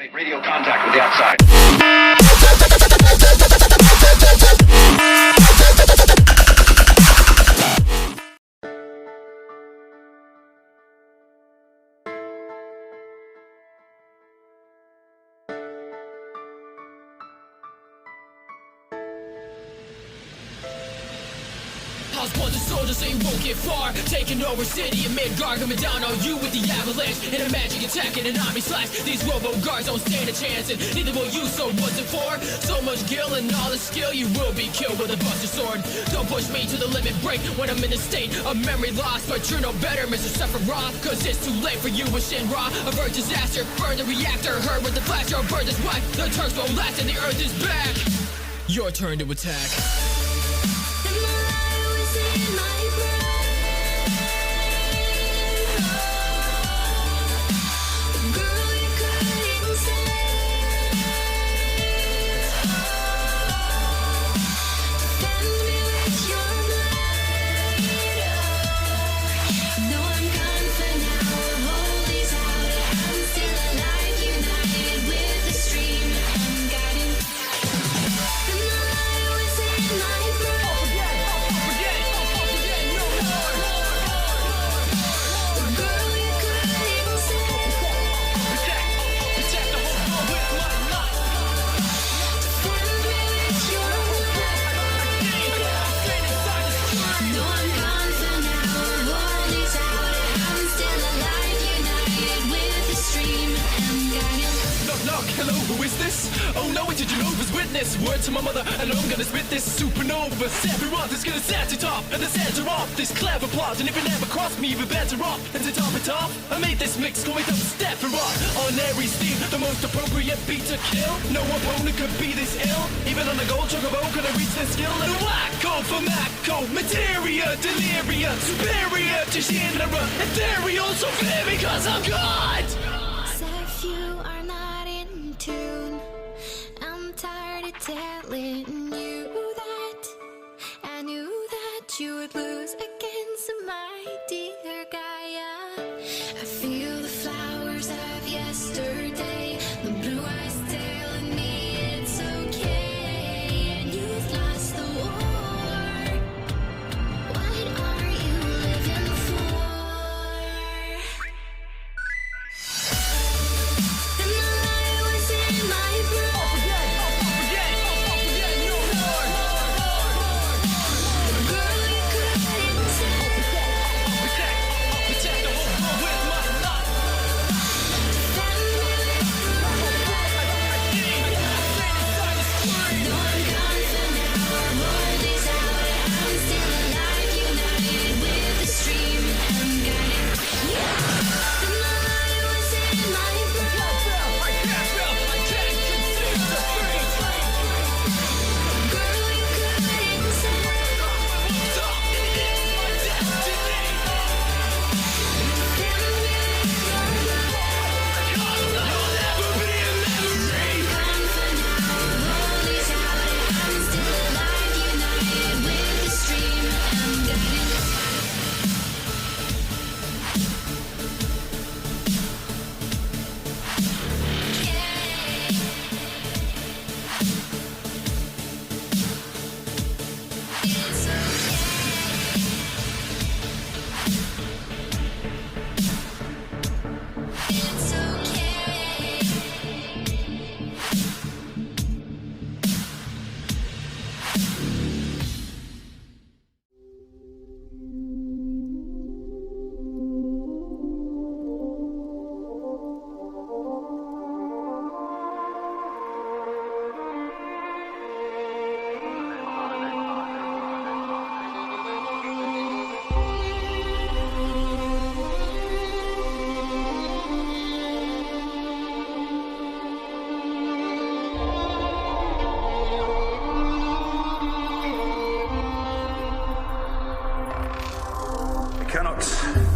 Activate radio contact with the outside. One the soldiers so you won't get far. Taking over city and Midgard, coming down on you with the avalanche and a magic attack and an army slash. These robo guards don't stand a chance, and neither will you. So what's it for? So much gil and all the skill, you will be killed with a buster sword. Don't push me to the limit break when I'm in a state of memory loss. But you're no better, Mr. Sephiroth, cause it's too late for you with Shinra. Avert disaster, burn the reactor, hurt with the flash, or burn this wife. The turns won't last and the earth is back. Your turn to attack. In my brain, girl, you couldn't say. Defend me with your blade. No, I'm gone for now. Holy's out. I'm still alive, united with the stream. I'm guiding. And the light was in my brain. Hello, who is this? Oh no, it's a Jehovah's Witness. Word to my mother, and I'm gonna spit this supernova. Sephiroth is gonna set it off, and the center off this clever plot. And if it never crossed me, even better off. And to top it off, I made this mix going up Sephiroth. On every steam, the most appropriate beat to kill. No opponent could be this ill. Even on the gold chocobo, could I reach this skill? And a wacko for Mako, materia, deliria, superior to Shinra, ethereal, so clear because I'm God. If you are not in tune, I'm tired of telling you that I knew that you would lose against my dear Gaia. I feel the flowers of yesterday, the blue eyes telling me it's okay, and you've lost the war. What are you living for?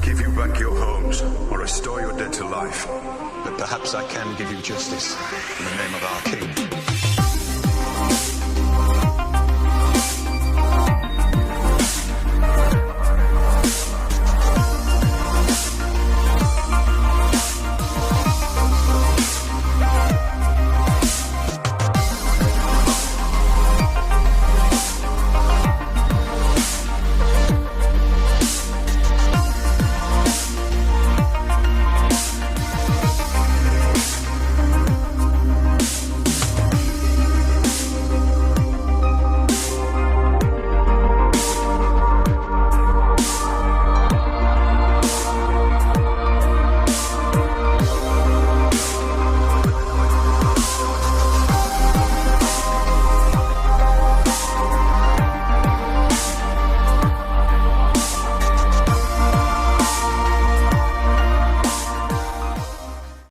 Give you back your homes, or restore your dead to life. But perhaps I can give you justice in the name of our king.